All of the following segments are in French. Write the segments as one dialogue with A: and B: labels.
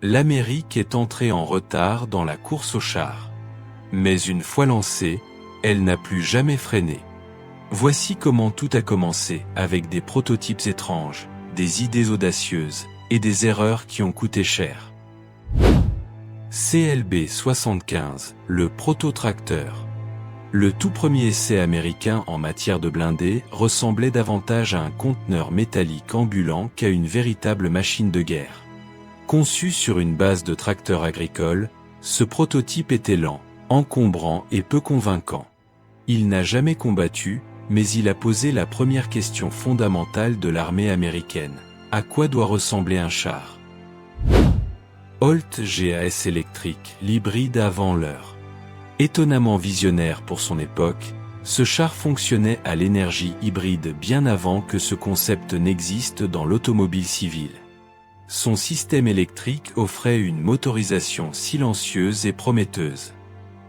A: l'Amérique est entrée en retard dans la course aux chars. Mais une fois lancée, elle n'a plus jamais freiné. Voici comment tout a commencé, avec des prototypes étranges, des idées audacieuses, et des erreurs qui ont coûté cher. CLB 75, le prototracteur. Le tout premier essai américain en matière de blindés ressemblait davantage à un conteneur métallique ambulant qu'à une véritable machine de guerre. Conçu sur une base de tracteur agricole, ce prototype était lent, encombrant et peu convaincant. Il n'a jamais combattu, mais il a posé la première question fondamentale de l'armée américaine. À quoi doit ressembler un char? Holt GAS électrique, l'hybride avant l'heure. Étonnamment visionnaire pour son époque, ce char fonctionnait à l'énergie hybride bien avant que ce concept n'existe dans l'automobile civile. Son système électrique offrait une motorisation silencieuse et prometteuse.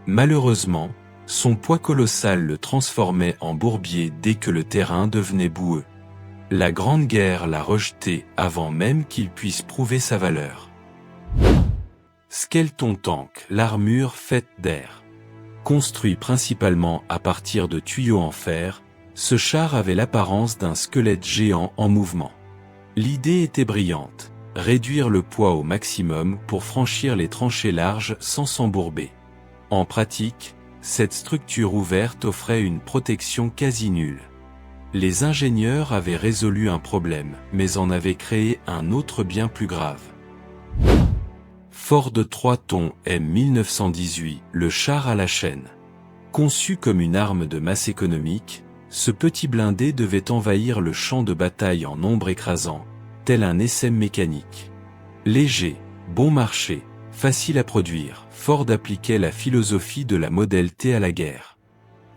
A: Malheureusement, son poids colossal le transformait en bourbier dès que le terrain devenait boueux. La Grande Guerre l'a rejeté avant même qu'il puisse prouver sa valeur. Skelton Tank, l'armure faite d'air. Construit principalement à partir de tuyaux en fer, ce char avait l'apparence d'un squelette géant en mouvement. L'idée était brillante, réduire le poids au maximum pour franchir les tranchées larges sans s'embourber. En pratique, cette structure ouverte offrait une protection quasi nulle. Les ingénieurs avaient résolu un problème, mais en avaient créé un autre bien plus grave. Ford 3 tons M1918, le char à la chaîne. Conçu comme une arme de masse économique, ce petit blindé devait envahir le champ de bataille en nombre écrasant, tel un SM mécanique. Léger, bon marché, facile à produire, Ford appliquait la philosophie de la Model T à la guerre.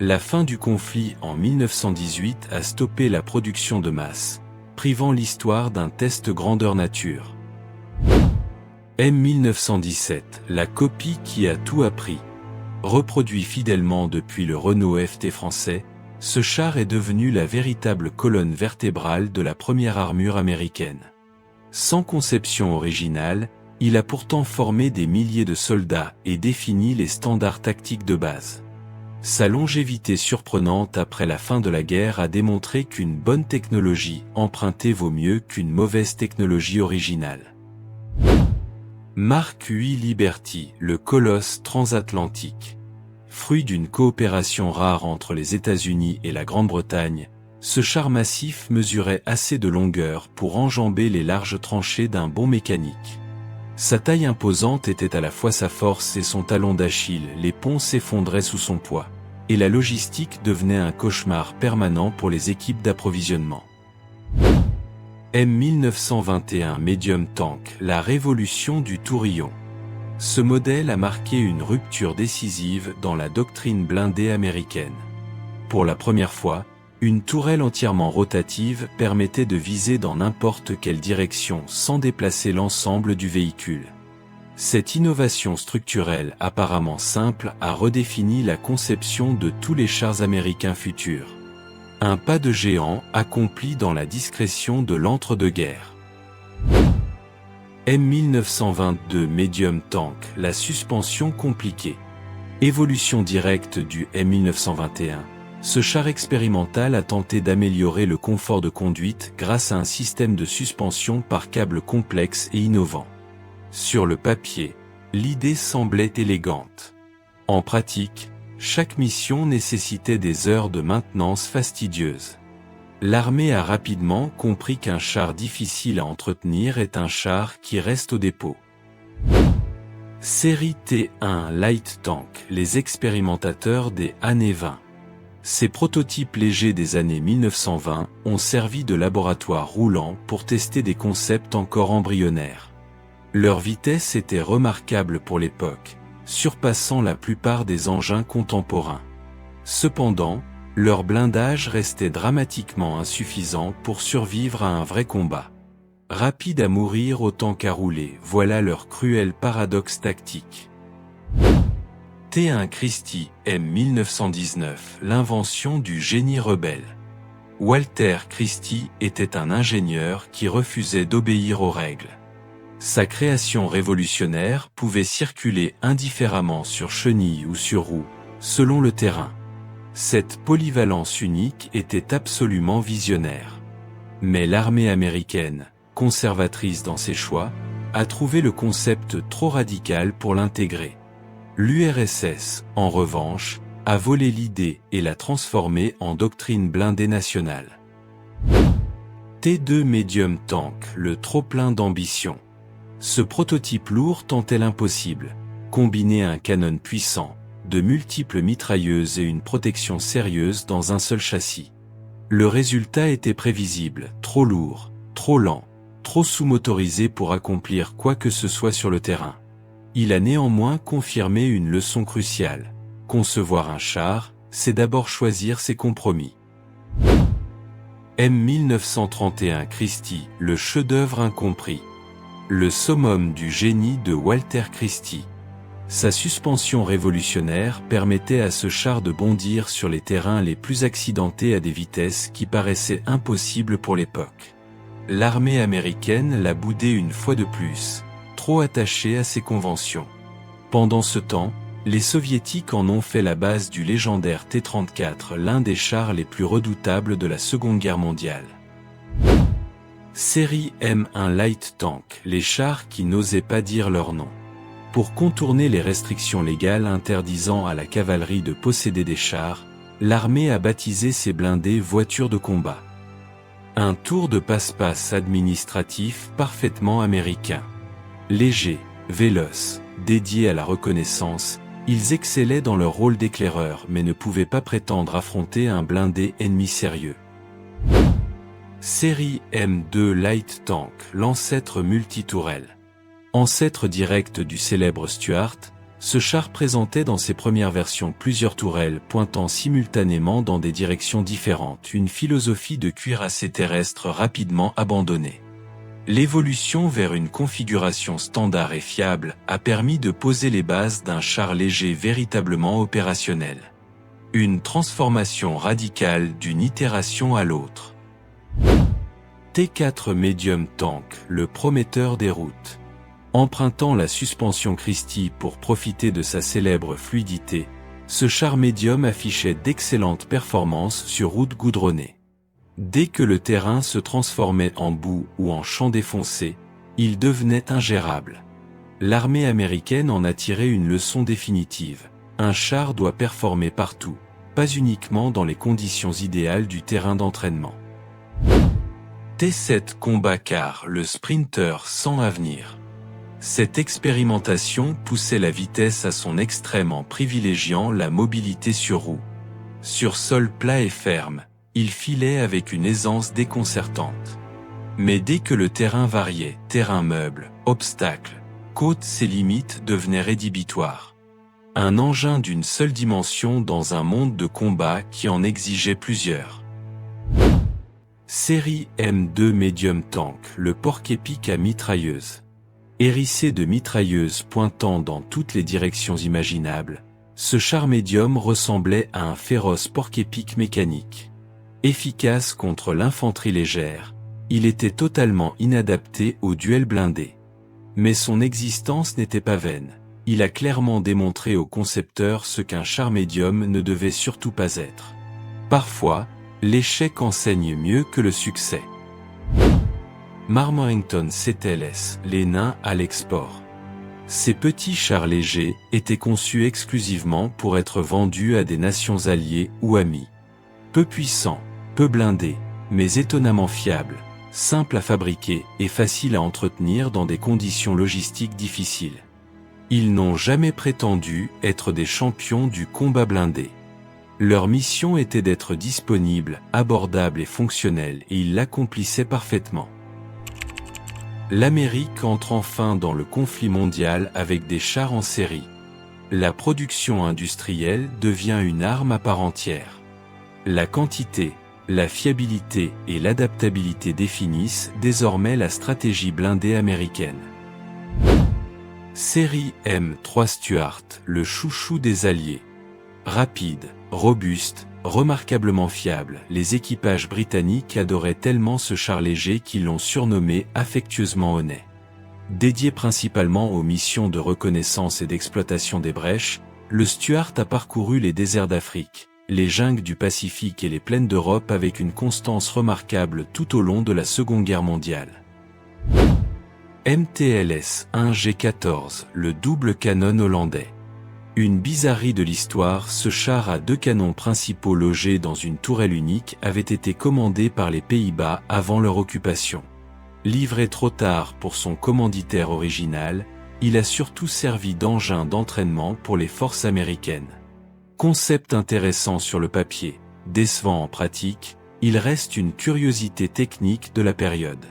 A: La fin du conflit en 1918 a stoppé la production de masse, privant l'histoire d'un test grandeur nature. M1917, la copie qui a tout appris. Reproduit fidèlement depuis le Renault FT français, ce char est devenu la véritable colonne vertébrale de la première armure américaine. Sans conception originale, il a pourtant formé des milliers de soldats et défini les standards tactiques de base. Sa longévité surprenante après la fin de la guerre a démontré qu'une bonne technologie empruntée vaut mieux qu'une mauvaise technologie originale. Mark 8 Liberty, le colosse transatlantique. Fruit d'une coopération rare entre les États-Unis et la Grande-Bretagne, ce char massif mesurait assez de longueur pour enjamber les larges tranchées d'un bon mécanique. Sa taille imposante était à la fois sa force et son talon d'Achille, les ponts s'effondraient sous son poids, et la logistique devenait un cauchemar permanent pour les équipes d'approvisionnement. M1921 Medium Tank, la révolution du tourillon. Ce modèle a marqué une rupture décisive dans la doctrine blindée américaine. Pour la première fois, une tourelle entièrement rotative permettait de viser dans n'importe quelle direction sans déplacer l'ensemble du véhicule. Cette innovation structurelle apparemment simple a redéfini la conception de tous les chars américains futurs. Un pas de géant accompli dans la discrétion de l'entre-deux-guerres. M1922 Medium Tank, la suspension compliquée. Évolution directe du M1921, ce char expérimental a tenté d'améliorer le confort de conduite grâce à un système de suspension par câble complexe et innovant. Sur le papier, l'idée semblait élégante. En pratique, chaque mission nécessitait des heures de maintenance fastidieuses. L'armée a rapidement compris qu'un char difficile à entretenir est un char qui reste au dépôt. Série T1 Light Tank, les expérimentateurs des années 20. Ces prototypes légers des années 1920 ont servi de laboratoire roulant pour tester des concepts encore embryonnaires. Leur vitesse était remarquable pour l'époque, surpassant la plupart des engins contemporains. Cependant, leur blindage restait dramatiquement insuffisant pour survivre à un vrai combat. Rapides à mourir autant qu'à rouler, voilà leur cruel paradoxe tactique. T1 Christie, M1919, l'invention du génie rebelle. Walter Christie était un ingénieur qui refusait d'obéir aux règles. Sa création révolutionnaire pouvait circuler indifféremment sur chenille ou sur roue, selon le terrain. Cette polyvalence unique était absolument visionnaire. Mais l'armée américaine, conservatrice dans ses choix, a trouvé le concept trop radical pour l'intégrer. L'URSS, en revanche, a volé l'idée et l'a transformée en doctrine blindée nationale. T2 Medium Tank, le trop-plein d'ambition. Ce prototype lourd tentait l'impossible, combiner un canon puissant, de multiples mitrailleuses et une protection sérieuse dans un seul châssis. Le résultat était prévisible, trop lourd, trop lent, trop sous-motorisé pour accomplir quoi que ce soit sur le terrain. Il a néanmoins confirmé une leçon cruciale. Concevoir un char, c'est d'abord choisir ses compromis. M1931 Christie, le chef-d'œuvre incompris. Le summum du génie de Walter Christie. Sa suspension révolutionnaire permettait à ce char de bondir sur les terrains les plus accidentés à des vitesses qui paraissaient impossibles pour l'époque. L'armée américaine l'a boudé une fois de plus, trop attachée à ses conventions. Pendant ce temps, les soviétiques en ont fait la base du légendaire T-34, l'un des chars les plus redoutables de la Seconde Guerre mondiale. Série M1 Light Tank, les chars qui n'osaient pas dire leur nom. Pour contourner les restrictions légales interdisant à la cavalerie de posséder des chars, l'armée a baptisé ces blindés voitures de combat. Un tour de passe-passe administratif parfaitement américain. Légers, véloces, dédiés à la reconnaissance, ils excellaient dans leur rôle d'éclaireurs mais ne pouvaient pas prétendre affronter un blindé ennemi sérieux. Série M2 Light Tank, l'ancêtre multitourelle. Ancêtre direct du célèbre Stuart, ce char présentait dans ses premières versions plusieurs tourelles pointant simultanément dans des directions différentes, une philosophie de cuirassé terrestre rapidement abandonnée. L'évolution vers une configuration standard et fiable a permis de poser les bases d'un char léger véritablement opérationnel. Une transformation radicale d'une itération à l'autre. T4 Medium Tank, le prometteur des routes. Empruntant la suspension Christie pour profiter de sa célèbre fluidité, ce char médium affichait d'excellentes performances sur route goudronnée. Dès que le terrain se transformait en boue ou en champ défoncé, il devenait ingérable. L'armée américaine en a tiré une leçon définitive. Un char doit performer partout, pas uniquement dans les conditions idéales du terrain d'entraînement. T7 Combat Car, le sprinter sans avenir. Cette expérimentation poussait la vitesse à son extrême en privilégiant la mobilité sur roue. Sur sol plat et ferme, il filait avec une aisance déconcertante. Mais dès que le terrain variait, terrain meuble, obstacles, côte, ses limites devenaient rédhibitoires. Un engin d'une seule dimension dans un monde de combat qui en exigeait plusieurs. Série M2 Medium Tank, le porc-épic à mitrailleuse. Hérissé de mitrailleuses pointant dans toutes les directions imaginables, ce char médium ressemblait à un féroce porc-épic mécanique. Efficace contre l'infanterie légère, il était totalement inadapté au duel blindé. Mais son existence n'était pas vaine. Il a clairement démontré aux concepteurs ce qu'un char médium ne devait surtout pas être. Parfois, l'échec enseigne mieux que le succès. Marmorington CTLS, les nains à l'export. Ces petits chars légers étaient conçus exclusivement pour être vendus à des nations alliées ou amies. Peu puissants, peu blindés, mais étonnamment fiables, simples à fabriquer et faciles à entretenir dans des conditions logistiques difficiles. Ils n'ont jamais prétendu être des champions du combat blindé. Leur mission était d'être disponibles, abordables et fonctionnels et ils l'accomplissaient parfaitement. L'Amérique entre enfin dans le conflit mondial avec des chars en série. La production industrielle devient une arme à part entière. La quantité, la fiabilité et l'adaptabilité définissent désormais la stratégie blindée américaine. Série M3 Stuart, le chouchou des Alliés. Rapide, robuste, remarquablement fiable, les équipages britanniques adoraient tellement ce char léger qu'ils l'ont surnommé affectueusement Honey. Dédié principalement aux missions de reconnaissance et d'exploitation des brèches, le Stuart a parcouru les déserts d'Afrique, les jungles du Pacifique et les plaines d'Europe avec une constance remarquable tout au long de la Seconde Guerre mondiale. MTLS 1G14, le double canon hollandais. Une bizarrerie de l'histoire, ce char à 2 canons principaux logés dans une tourelle unique avait été commandé par les Pays-Bas avant leur occupation. Livré trop tard pour son commanditaire original, il a surtout servi d'engin d'entraînement pour les forces américaines. Concept intéressant sur le papier, décevant en pratique, il reste une curiosité technique de la période.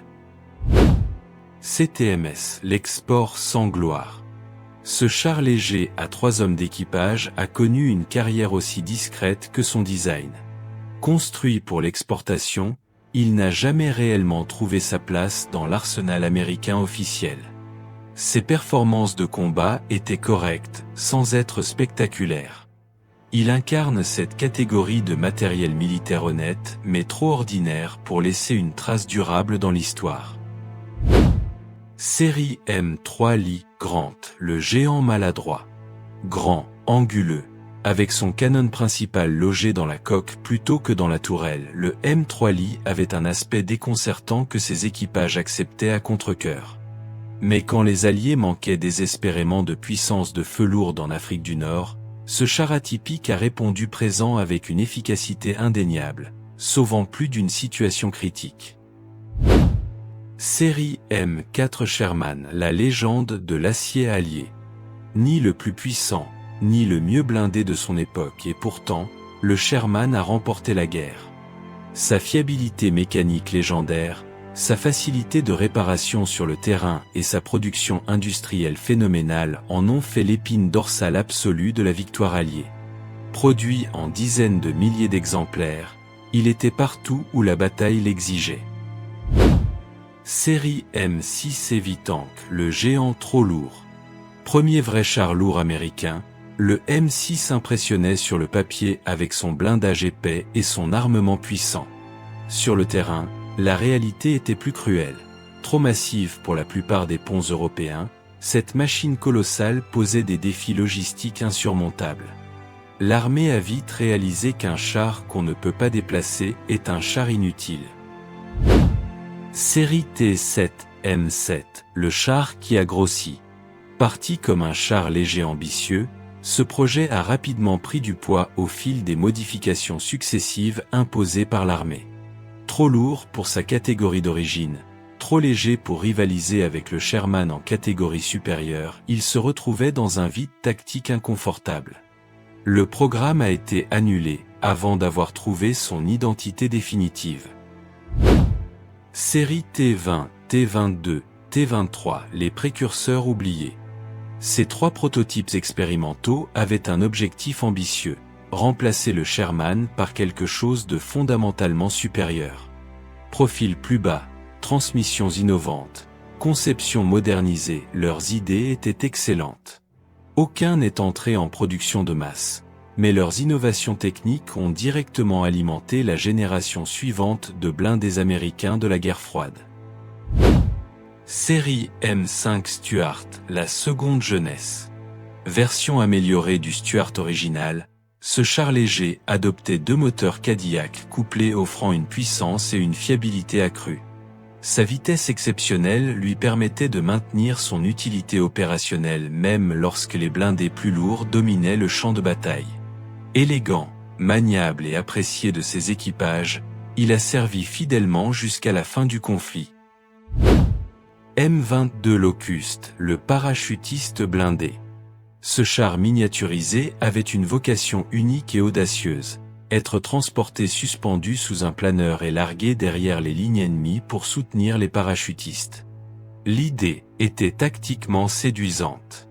A: CTMS, l'export sans gloire. Ce char léger à 3 hommes d'équipage a connu une carrière aussi discrète que son design. Construit pour l'exportation, il n'a jamais réellement trouvé sa place dans l'arsenal américain officiel. Ses performances de combat étaient correctes, sans être spectaculaires. Il incarne cette catégorie de matériel militaire honnête, mais trop ordinaire pour laisser une trace durable dans l'histoire. Série M3 Lee Grant, le géant maladroit. Grand, anguleux, avec son canon principal logé dans la coque plutôt que dans la tourelle, le M3 Lee avait un aspect déconcertant que ses équipages acceptaient à contre-cœur. Mais quand les Alliés manquaient désespérément de puissance de feu lourde en Afrique du Nord, ce char atypique a répondu présent avec une efficacité indéniable, sauvant plus d'une situation critique. Série M4 Sherman, la légende de l'acier allié. Ni le plus puissant, ni le mieux blindé de son époque et pourtant, le Sherman a remporté la guerre. Sa fiabilité mécanique légendaire, sa facilité de réparation sur le terrain et sa production industrielle phénoménale en ont fait l'épine dorsale absolue de la victoire alliée. Produit en dizaines de milliers d'exemplaires, il était partout où la bataille l'exigeait. Série M6 Heavy Tank, le géant trop lourd. Premier vrai char lourd américain, le M6 impressionnait sur le papier avec son blindage épais et son armement puissant. Sur le terrain, la réalité était plus cruelle. Trop massive pour la plupart des ponts européens, cette machine colossale posait des défis logistiques insurmontables. L'armée a vite réalisé qu'un char qu'on ne peut pas déplacer est un char inutile. Série T7 M7, le char qui a grossi. Parti comme un char léger ambitieux, ce projet a rapidement pris du poids au fil des modifications successives imposées par l'armée. Trop lourd pour sa catégorie d'origine, trop léger pour rivaliser avec le Sherman en catégorie supérieure, il se retrouvait dans un vide tactique inconfortable. Le programme a été annulé avant d'avoir trouvé son identité définitive. Série T20, T22, T23, les précurseurs oubliés. Ces 3 prototypes expérimentaux avaient un objectif ambitieux, remplacer le Sherman par quelque chose de fondamentalement supérieur. Profil plus bas, transmissions innovantes, conception modernisée, leurs idées étaient excellentes. Aucun n'est entré en production de masse, mais leurs innovations techniques ont directement alimenté la génération suivante de blindés américains de la guerre froide. Série M5 Stuart, la seconde jeunesse. Version améliorée du Stuart original, ce char léger adoptait 2 moteurs Cadillac couplés offrant une puissance et une fiabilité accrues. Sa vitesse exceptionnelle lui permettait de maintenir son utilité opérationnelle même lorsque les blindés plus lourds dominaient le champ de bataille. Élégant, maniable et apprécié de ses équipages, il a servi fidèlement jusqu'à la fin du conflit. M22 Locust, le parachutiste blindé. Ce char miniaturisé avait une vocation unique et audacieuse, être transporté suspendu sous un planeur et largué derrière les lignes ennemies pour soutenir les parachutistes. L'idée était tactiquement séduisante.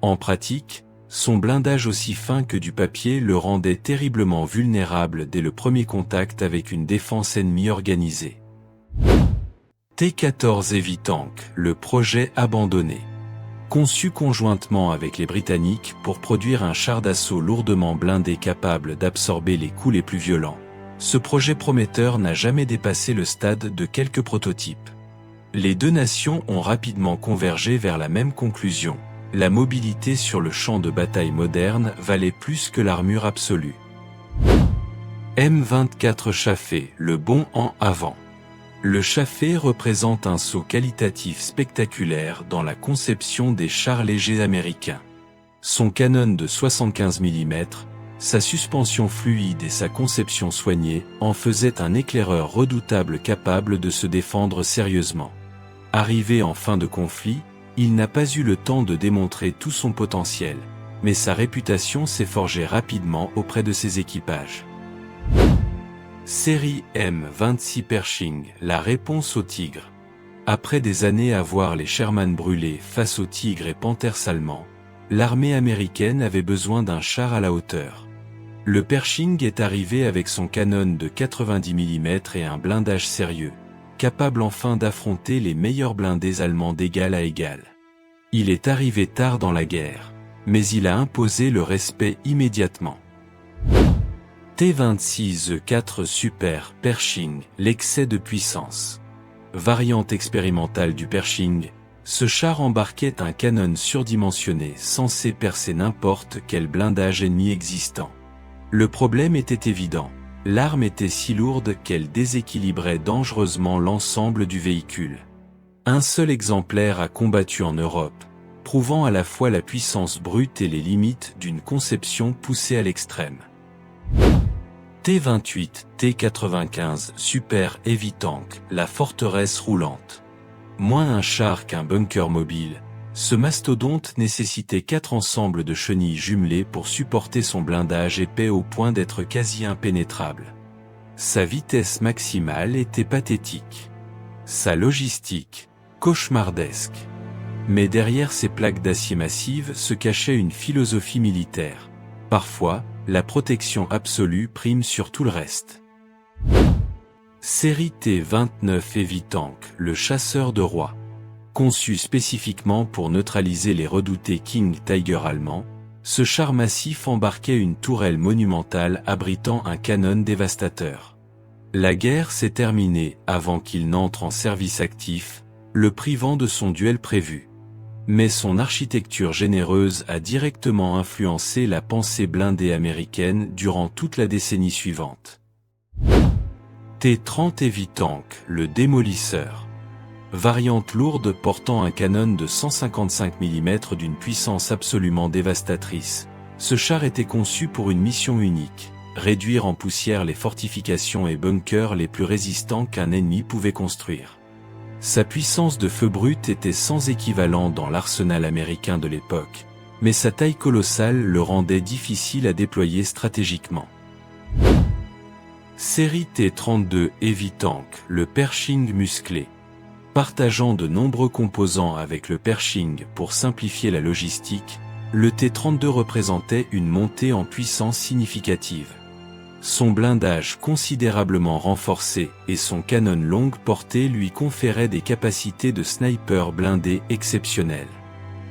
A: En pratique, son blindage aussi fin que du papier le rendait terriblement vulnérable dès le premier contact avec une défense ennemie organisée. T-14 Heavy Tank, le projet abandonné. Conçu conjointement avec les Britanniques pour produire un char d'assaut lourdement blindé capable d'absorber les coups les plus violents, ce projet prometteur n'a jamais dépassé le stade de quelques prototypes. Les deux nations ont rapidement convergé vers la même conclusion. La mobilité sur le champ de bataille moderne valait plus que l'armure absolue. M24 Chaffé, le bond en avant. Le Chaffé représente un saut qualitatif spectaculaire dans la conception des chars légers américains. Son canon de 75 mm, sa suspension fluide et sa conception soignée en faisaient un éclaireur redoutable capable de se défendre sérieusement. Arrivé en fin de conflit, il n'a pas eu le temps de démontrer tout son potentiel, mais sa réputation s'est forgée rapidement auprès de ses équipages. Série M26 Pershing, la réponse au Tigre. Après des années à voir les Sherman brûler face aux Tigres et Panthers allemands, l'armée américaine avait besoin d'un char à la hauteur. Le Pershing est arrivé avec son canon de 90 mm et un blindage sérieux, capable enfin d'affronter les meilleurs blindés allemands d'égal à égal. Il est arrivé tard dans la guerre, mais il a imposé le respect immédiatement. T26E4 Super Pershing, l'excès de puissance. Variante expérimentale du Pershing, ce char embarquait un canon surdimensionné censé percer n'importe quel blindage ennemi existant. Le problème était évident, l'arme était si lourde qu'elle déséquilibrait dangereusement l'ensemble du véhicule. Un seul exemplaire a combattu en Europe, prouvant à la fois la puissance brute et les limites d'une conception poussée à l'extrême. T28, T95 Super Heavy Tank, la forteresse roulante. Moins un char qu'un bunker mobile, ce mastodonte nécessitait 4 ensembles de chenilles jumelées pour supporter son blindage épais au point d'être quasi impénétrable. Sa vitesse maximale était pathétique. Sa logistique, cauchemardesque. Mais derrière ces plaques d'acier massives se cachait une philosophie militaire. Parfois, la protection absolue prime sur tout le reste. Série T29 Heavy Tank, le chasseur de rois. Conçu spécifiquement pour neutraliser les redoutés King Tiger allemands, ce char massif embarquait une tourelle monumentale abritant un canon dévastateur. La guerre s'est terminée avant qu'il n'entre en service actif, le privant de son duel prévu. Mais son architecture généreuse a directement influencé la pensée blindée américaine durant toute la décennie suivante. T30 Heavy Tank, le démolisseur. Variante lourde portant un canon de 155 mm d'une puissance absolument dévastatrice, ce char était conçu pour une mission unique, réduire en poussière les fortifications et bunkers les plus résistants qu'un ennemi pouvait construire. Sa puissance de feu brut était sans équivalent dans l'arsenal américain de l'époque, mais sa taille colossale le rendait difficile à déployer stratégiquement. Série T32 Heavy Tank, le Pershing musclé. Partageant de nombreux composants avec le Pershing pour simplifier la logistique, le T32 représentait une montée en puissance significative. Son blindage considérablement renforcé et son canon longue portée lui conféraient des capacités de sniper blindé exceptionnelles.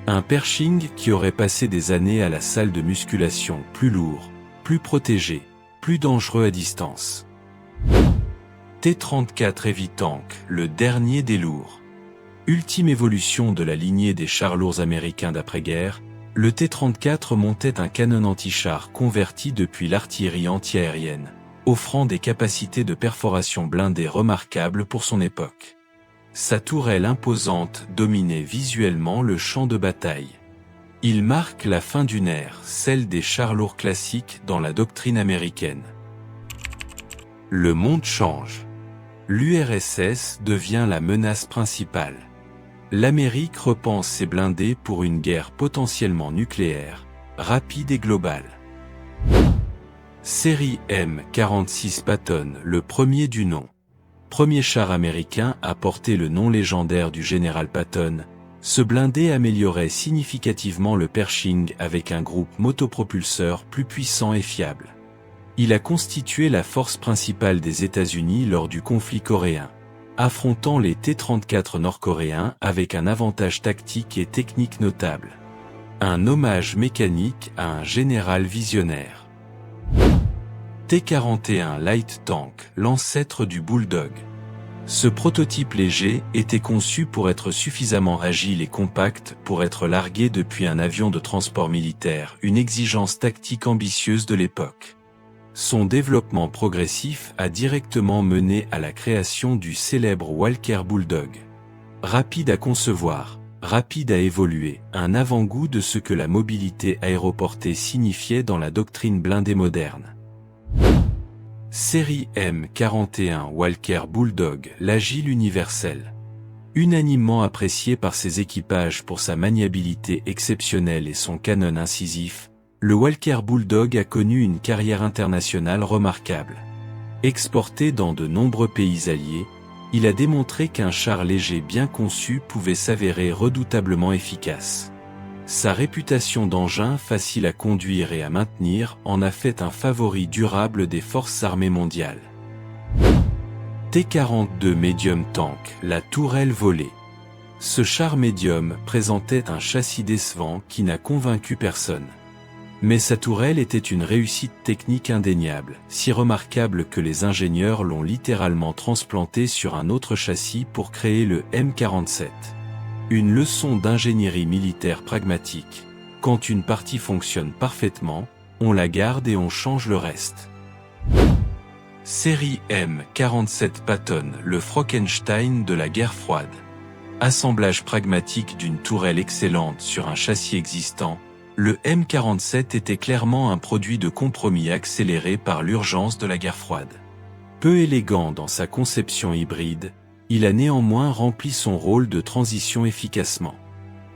A: Un Pershing qui aurait passé des années à la salle de musculation, plus lourd, plus protégé, plus dangereux à distance. T34 Heavy Tank, le dernier des lourds. Ultime évolution de la lignée des chars lourds américains d'après-guerre, le T-34 montait un canon anti-char converti depuis l'artillerie antiaérienne, offrant des capacités de perforation blindée remarquables pour son époque. Sa tourelle imposante dominait visuellement le champ de bataille. Il marque la fin d'une ère, celle des chars lourds classiques dans la doctrine américaine. Le monde change. L'URSS devient la menace principale. L'Amérique repense ses blindés pour une guerre potentiellement nucléaire, rapide et globale. Série M46 Patton, le premier du nom. Premier char américain à porter le nom légendaire du général Patton, ce blindé améliorait significativement le Pershing avec un groupe motopropulseur plus puissant et fiable. Il a constitué la force principale des États-Unis lors du conflit coréen, affrontant les T-34 nord-coréens avec un avantage tactique et technique notable. Un hommage mécanique à un général visionnaire. T-41 Light Tank, l'ancêtre du Bulldog. Ce prototype léger était conçu pour être suffisamment agile et compact pour être largué depuis un avion de transport militaire, une exigence tactique ambitieuse de l'époque. Son développement progressif a directement mené à la création du célèbre Walker Bulldog. Rapide à concevoir, rapide à évoluer, un avant-goût de ce que la mobilité aéroportée signifiait dans la doctrine blindée moderne. Série M41 Walker Bulldog, l'agile universel. Unanimement apprécié par ses équipages pour sa maniabilité exceptionnelle et son canon incisif, le Walker Bulldog a connu une carrière internationale remarquable. Exporté dans de nombreux pays alliés, il a démontré qu'un char léger bien conçu pouvait s'avérer redoutablement efficace. Sa réputation d'engin facile à conduire et à maintenir en a fait un favori durable des forces armées mondiales. T-42 Medium Tank, la tourelle volée. Ce char médium présentait un châssis décevant qui n'a convaincu personne. Mais sa tourelle était une réussite technique indéniable, si remarquable que les ingénieurs l'ont littéralement transplanté sur un autre châssis pour créer le M47. Une leçon d'ingénierie militaire pragmatique. Quand une partie fonctionne parfaitement, on la garde et on change le reste. Série M47 Patton, le Frankenstein de la guerre froide. Assemblage pragmatique d'une tourelle excellente sur un châssis existant, le M47 était clairement un produit de compromis accéléré par l'urgence de la guerre froide. Peu élégant dans sa conception hybride, il a néanmoins rempli son rôle de transition efficacement.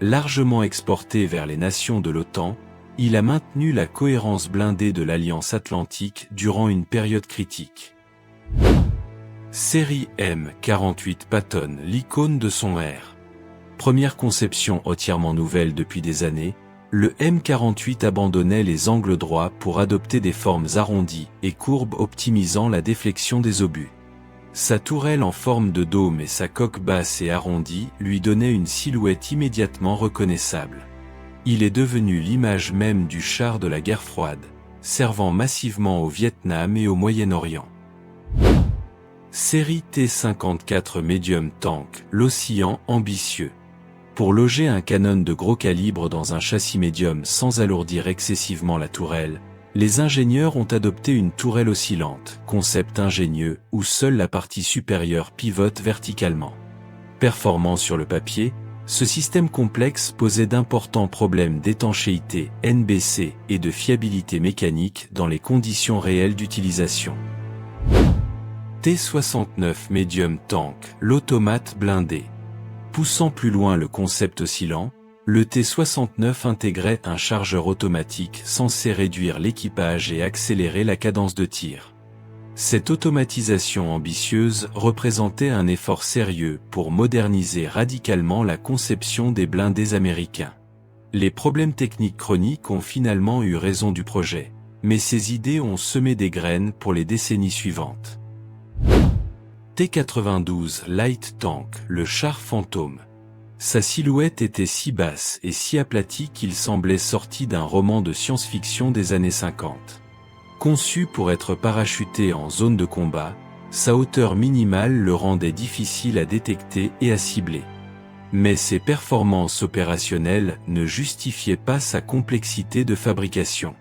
A: Largement exporté vers les nations de l'OTAN, il a maintenu la cohérence blindée de l'Alliance Atlantique durant une période critique. Série M48 Patton, l'icône de son ère. Première conception entièrement nouvelle depuis des années, le M48 abandonnait les angles droits pour adopter des formes arrondies et courbes optimisant la déflexion des obus. Sa tourelle en forme de dôme et sa coque basse et arrondie lui donnaient une silhouette immédiatement reconnaissable. Il est devenu l'image même du char de la guerre froide, servant massivement au Vietnam et au Moyen-Orient. Série T-54 Medium Tank, l'oscillant ambitieux. Pour loger un canon de gros calibre dans un châssis médium sans alourdir excessivement la tourelle, les ingénieurs ont adopté une tourelle oscillante, concept ingénieux où seule la partie supérieure pivote verticalement. Performant sur le papier, ce système complexe posait d'importants problèmes d'étanchéité, NBC et de fiabilité mécanique dans les conditions réelles d'utilisation. T-69 Medium Tank, l'automate blindé. Poussant plus loin le concept oscillant, le T-69 intégrait un chargeur automatique censé réduire l'équipage et accélérer la cadence de tir. Cette automatisation ambitieuse représentait un effort sérieux pour moderniser radicalement la conception des blindés américains. Les problèmes techniques chroniques ont finalement eu raison du projet, mais ces idées ont semé des graines pour les décennies suivantes. T-92 Light Tank, le char fantôme. Sa silhouette était si basse et si aplatie qu'il semblait sorti d'un roman de science-fiction des années 50. Conçu pour être parachuté en zone de combat, sa hauteur minimale le rendait difficile à détecter et à cibler. Mais ses performances opérationnelles ne justifiaient pas sa complexité de fabrication.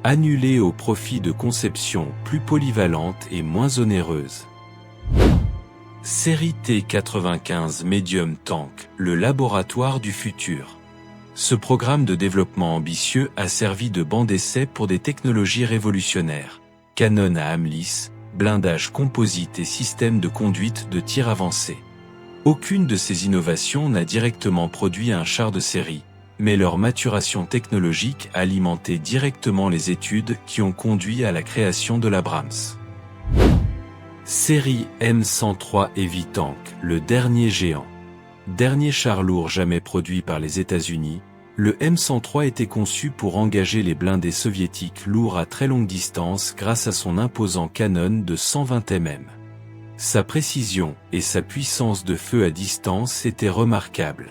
A: Annulée au profit de conceptions plus polyvalentes et moins onéreuses. Série T-95 Medium Tank, le laboratoire du futur. Ce programme de développement ambitieux a servi de banc d'essai pour des technologies révolutionnaires. Canon à âme lisse, blindage composite et système de conduite de tir avancé. Aucune de ces innovations n'a directement produit un char de série, mais leur maturation technologique a alimenté directement les études qui ont conduit à la création de l'Abrams. Série M103 Heavy Tank, le dernier géant. Dernier char lourd jamais produit par les États-Unis, le M103 était conçu pour engager les blindés soviétiques lourds à très longue distance grâce à son imposant canon de 120 mm. Sa précision et sa puissance de feu à distance étaient remarquables.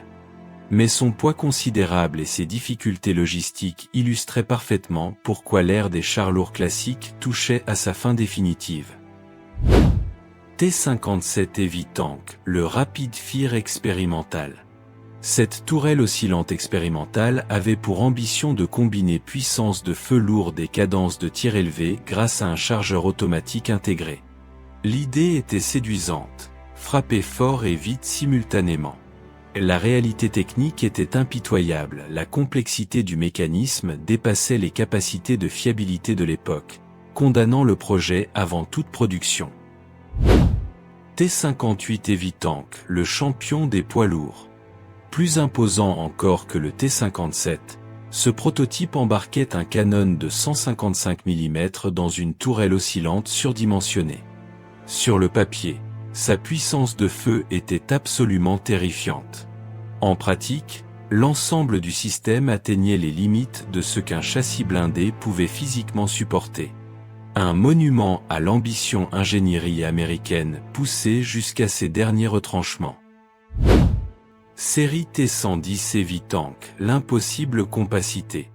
A: Mais son poids considérable et ses difficultés logistiques illustraient parfaitement pourquoi l'ère des chars lourds classiques touchait à sa fin définitive. T-57 Heavy Tank, le Rapid Fire expérimental. Cette tourelle oscillante expérimentale avait pour ambition de combiner puissance de feu lourde et cadence de tir élevée grâce à un chargeur automatique intégré. L'idée était séduisante, frapper fort et vite simultanément. La réalité technique était impitoyable, la complexité du mécanisme dépassait les capacités de fiabilité de l'époque, condamnant le projet avant toute production. T-58 Heavy Tank, le champion des poids lourds. Plus imposant encore que le T-57, ce prototype embarquait un canon de 155 mm dans une tourelle oscillante surdimensionnée. Sur le papier, sa puissance de feu était absolument terrifiante. En pratique, l'ensemble du système atteignait les limites de ce qu'un châssis blindé pouvait physiquement supporter. Un monument à l'ambition ingénierie américaine poussée jusqu'à ses derniers retranchements. Série T-110 Heavy Tank, l'impossible compacité.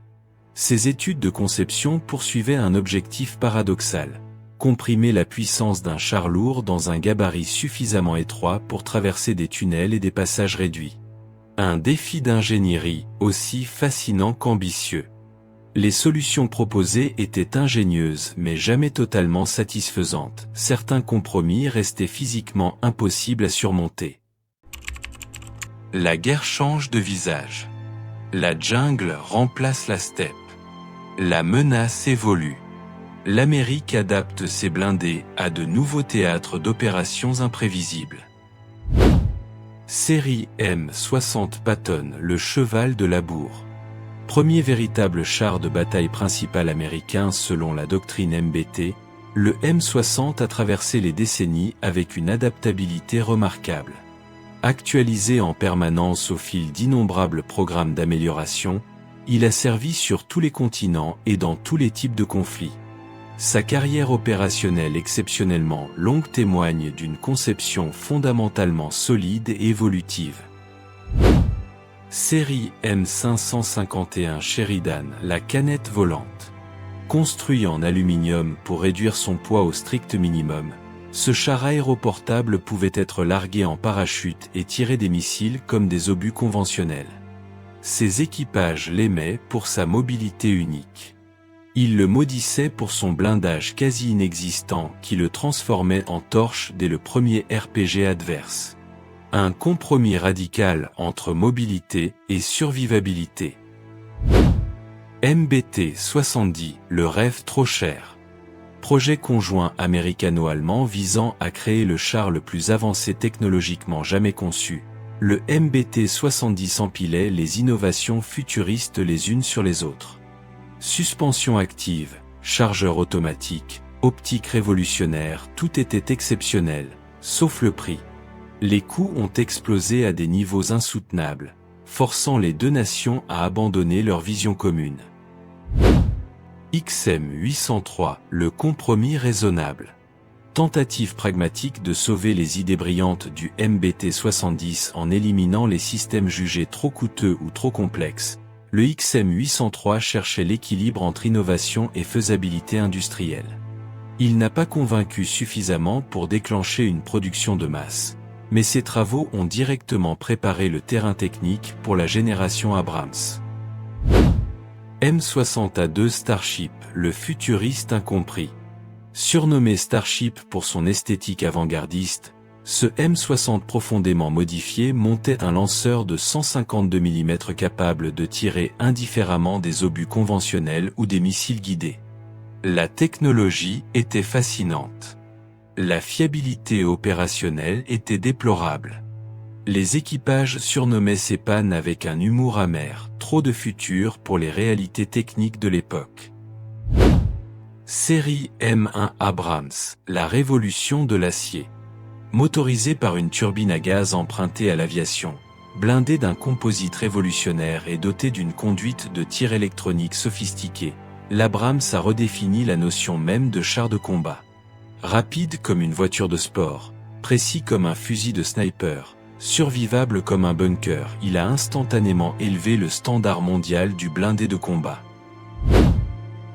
A: Ces études de conception poursuivaient un objectif paradoxal. Comprimer la puissance d'un char lourd dans un gabarit suffisamment étroit pour traverser des tunnels et des passages réduits. Un défi d'ingénierie aussi fascinant qu'ambitieux. Les solutions proposées étaient ingénieuses mais jamais totalement satisfaisantes. Certains compromis restaient physiquement impossibles à surmonter. La guerre change de visage. La jungle remplace la steppe. La menace évolue. L'Amérique adapte ses blindés à de nouveaux théâtres d'opérations imprévisibles. Série M60 Patton, le cheval de Labour. Premier véritable char de bataille principal américain selon la doctrine MBT, le M60 a traversé les décennies avec une adaptabilité remarquable. Actualisé en permanence au fil d'innombrables programmes d'amélioration, il a servi sur tous les continents et dans tous les types de conflits. Sa carrière opérationnelle exceptionnellement longue témoigne d'une conception fondamentalement solide et évolutive. Série M551 Sheridan, la canette volante. Construit en aluminium pour réduire son poids au strict minimum, ce char aéroportable pouvait être largué en parachute et tirer des missiles comme des obus conventionnels. Ses équipages l'aimaient pour sa mobilité unique. Ils le maudissaient pour son blindage quasi inexistant qui le transformait en torche dès le premier RPG adverse. Un compromis radical entre mobilité et survivabilité. MBT 70, le rêve trop cher. Projet conjoint américano-allemand visant à créer le char le plus avancé technologiquement jamais conçu. Le MBT 70 empilait les innovations futuristes les unes sur les autres. Suspension active, chargeur automatique, optique révolutionnaire, tout était exceptionnel, sauf le prix. Les coûts ont explosé à des niveaux insoutenables, forçant les deux nations à abandonner leur vision commune. XM803, le compromis raisonnable. Tentative pragmatique de sauver les idées brillantes du MBT 70 en éliminant les systèmes jugés trop coûteux ou trop complexes. Le XM803 cherchait l'équilibre entre innovation et faisabilité industrielle. Il n'a pas convaincu suffisamment pour déclencher une production de masse, mais ses travaux ont directement préparé le terrain technique pour la génération Abrams. M60A2 Starship, le futuriste incompris. Surnommé Starship pour son esthétique avant-gardiste, ce M60 profondément modifié montait un lanceur de 152 mm capable de tirer indifféremment des obus conventionnels ou des missiles guidés. La technologie était fascinante. La fiabilité opérationnelle était déplorable. Les équipages surnommaient ces pannes avec un humour amer, trop de futur pour les réalités techniques de l'époque. Série M1 Abrams, la révolution de l'acier. Motorisé par une turbine à gaz empruntée à l'aviation, blindé d'un composite révolutionnaire et doté d'une conduite de tir électronique sophistiquée, l'Abrams a redéfini la notion même de char de combat. Rapide comme une voiture de sport, précis comme un fusil de sniper, survivable comme un bunker, il a instantanément élevé le standard mondial du blindé de combat.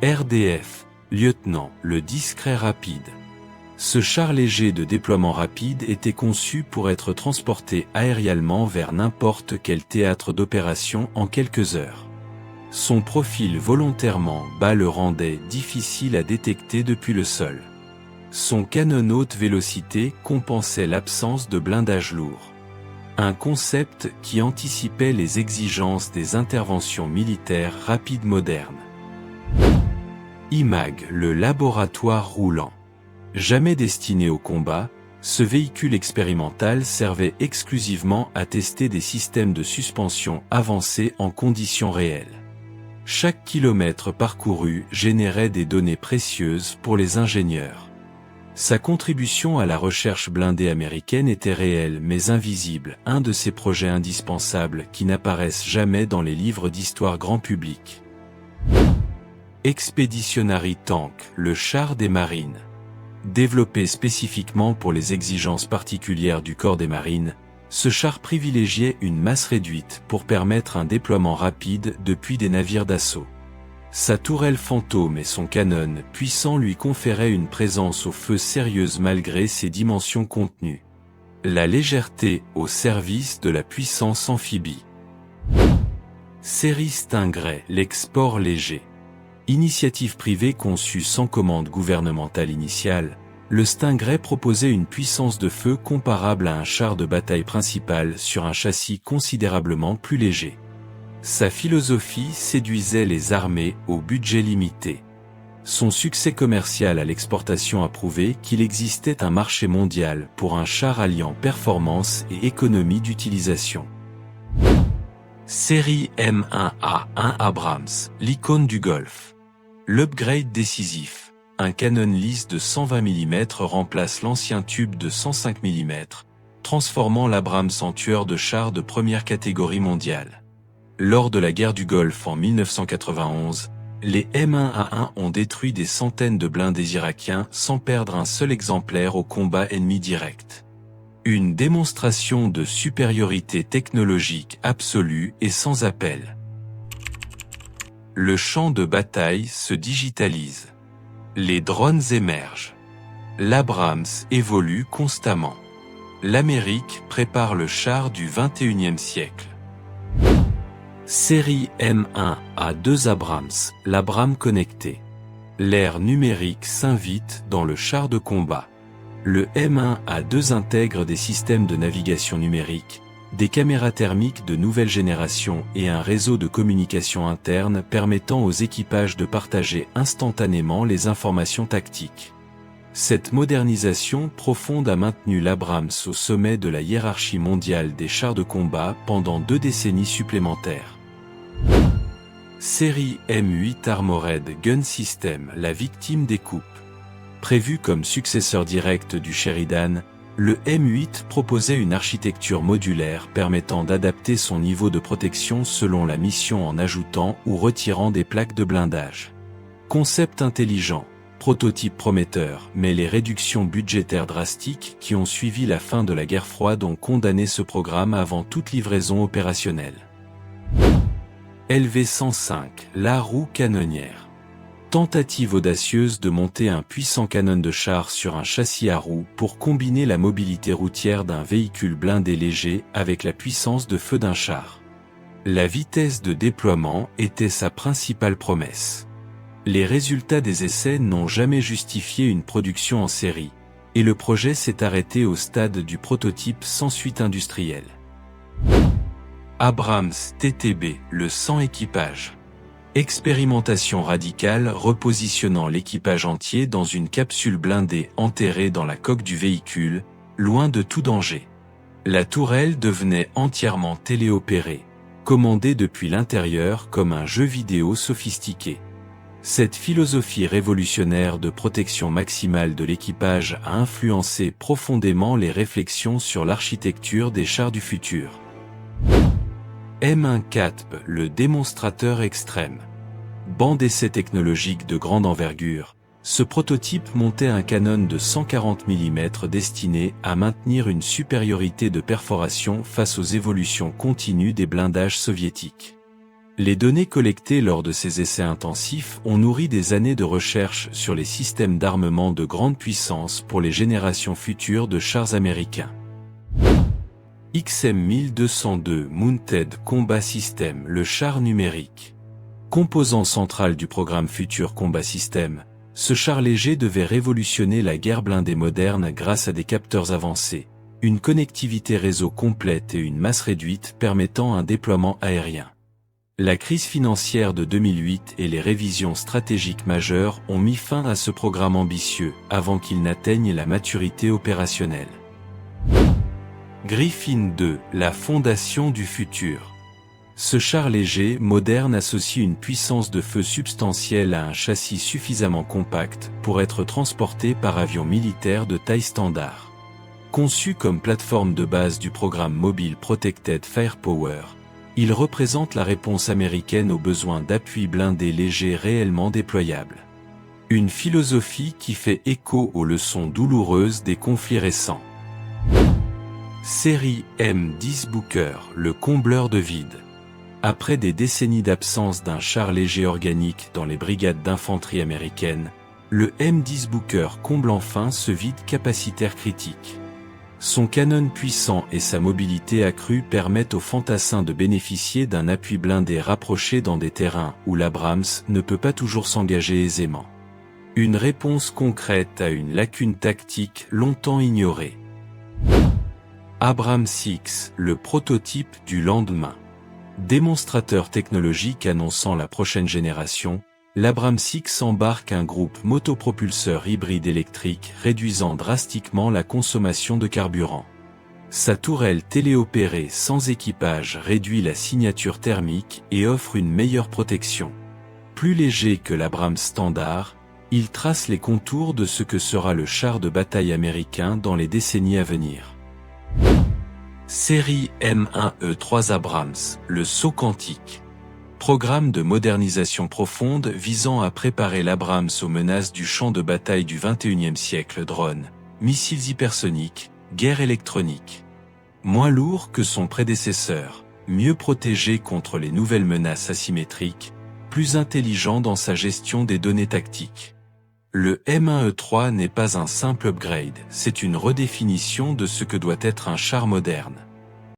A: RDF, lieutenant, le discret rapide. Ce char léger de déploiement rapide était conçu pour être transporté aériellement vers n'importe quel théâtre d'opération en quelques heures. Son profil volontairement bas le rendait difficile à détecter depuis le sol. Son canon haute vélocité compensait l'absence de blindage lourd. Un concept qui anticipait les exigences des interventions militaires rapides modernes. IMAG, le laboratoire roulant. Jamais destiné au combat, ce véhicule expérimental servait exclusivement à tester des systèmes de suspension avancés en conditions réelles. Chaque kilomètre parcouru générait des données précieuses pour les ingénieurs. Sa contribution à la recherche blindée américaine était réelle mais invisible, un de ces projets indispensables qui n'apparaissent jamais dans les livres d'histoire grand public. Expeditionary Tank, le char des marines. Développé spécifiquement pour les exigences particulières du corps des marines, ce char privilégiait une masse réduite pour permettre un déploiement rapide depuis des navires d'assaut. Sa tourelle fantôme et son canon puissant lui conféraient une présence au feu sérieuse malgré ses dimensions contenues. La légèreté au service de la puissance amphibie. Série Stingray, l'export léger. Initiative privée conçue sans commande gouvernementale initiale, le Stingray proposait une puissance de feu comparable à un char de bataille principal sur un châssis considérablement plus léger. Sa philosophie séduisait les armées au budget limité. Son succès commercial à l'exportation a prouvé qu'il existait un marché mondial pour un char alliant performance et économie d'utilisation. Série M1A1 Abrams, l'icône du Golfe. L'upgrade décisif. Un canon lisse de 120 mm remplace l'ancien tube de 105 mm, transformant l'Abrams en tueur de chars de première catégorie mondiale. Lors de la guerre du Golfe en 1991, les M1A1 ont détruit des centaines de blindés irakiens sans perdre un seul exemplaire au combat ennemi direct. Une démonstration de supériorité technologique absolue et sans appel. Le champ de bataille se digitalise. Les drones émergent. L'Abrams évolue constamment. L'Amérique prépare le char du XXIe siècle. Série M1A2 Abrams, l'Abrams connecté. L'ère numérique s'invite dans le char de combat. Le M1A2 intègre des systèmes de navigation numérique, des caméras thermiques de nouvelle génération et un réseau de communication interne permettant aux équipages de partager instantanément les informations tactiques. Cette modernisation profonde a maintenu l'Abrams au sommet de la hiérarchie mondiale des chars de combat pendant 2 décennies supplémentaires. Série M8 Armored Gun System, la victime des coupes. Prévu comme successeur direct du Sheridan, le M8 proposait une architecture modulaire permettant d'adapter son niveau de protection selon la mission en ajoutant ou retirant des plaques de blindage. Concept intelligent, prototype prometteur, mais les réductions budgétaires drastiques qui ont suivi la fin de la guerre froide ont condamné ce programme avant toute livraison opérationnelle. LV-105, la roue canonnière. Tentative audacieuse de monter un puissant canon de char sur un châssis à roues pour combiner la mobilité routière d'un véhicule blindé léger avec la puissance de feu d'un char. La vitesse de déploiement était sa principale promesse. Les résultats des essais n'ont jamais justifié une production en série, et le projet s'est arrêté au stade du prototype sans suite industrielle. Abrams TTB, le sans équipage. Expérimentation radicale repositionnant l'équipage entier dans une capsule blindée enterrée dans la coque du véhicule, loin de tout danger. La tourelle devenait entièrement téléopérée, commandée depuis l'intérieur comme un jeu vidéo sophistiqué. Cette philosophie révolutionnaire de protection maximale de l'équipage a influencé profondément les réflexions sur l'architecture des chars du futur. M1CATP, le démonstrateur extrême. Banc d'essai technologique de grande envergure, ce prototype montait un canon de 140 mm destiné à maintenir une supériorité de perforation face aux évolutions continues des blindages soviétiques. Les données collectées lors de ces essais intensifs ont nourri des années de recherche sur les systèmes d'armement de grande puissance pour les générations futures de chars américains. XM-1202 Mounted Combat System, le char numérique. Composant central du programme Future Combat System, ce char léger devait révolutionner la guerre blindée moderne grâce à des capteurs avancés, une connectivité réseau complète et une masse réduite permettant un déploiement aérien. La crise financière de 2008 et les révisions stratégiques majeures ont mis fin à ce programme ambitieux avant qu'il n'atteigne la maturité opérationnelle. Griffin II, la fondation du futur. Ce char léger, moderne associe une puissance de feu substantielle à un châssis suffisamment compact pour être transporté par avion militaire de taille standard. Conçu comme plateforme de base du programme mobile Protected Firepower, il représente la réponse américaine aux besoins d'appui blindé léger réellement déployable. Une philosophie qui fait écho aux leçons douloureuses des conflits récents. Série M10 Booker, le combleur de vide. Après des décennies d'absence d'un char léger organique dans les brigades d'infanterie américaines, le M10 Booker comble enfin ce vide capacitaire critique. Son canon puissant et sa mobilité accrue permettent aux fantassins de bénéficier d'un appui blindé rapproché dans des terrains où l'Abrams ne peut pas toujours s'engager aisément. Une réponse concrète à une lacune tactique longtemps ignorée. Abrams X, le prototype du lendemain. Démonstrateur technologique annonçant la prochaine génération, l'Abrams X embarque un groupe motopropulseur hybride électrique réduisant drastiquement la consommation de carburant. Sa tourelle téléopérée sans équipage réduit la signature thermique et offre une meilleure protection. Plus léger que l'Abrams standard, il trace les contours de ce que sera le char de bataille américain dans les décennies à venir. Série M1E3 Abrams, le saut quantique. Programme de modernisation profonde visant à préparer l'Abrams aux menaces du champ de bataille du XXIe siècle: drones, missiles hypersoniques, guerre électronique. Moins lourd que son prédécesseur, mieux protégé contre les nouvelles menaces asymétriques, plus intelligent dans sa gestion des données tactiques. Le M1E3 n'est pas un simple upgrade, c'est une redéfinition de ce que doit être un char moderne.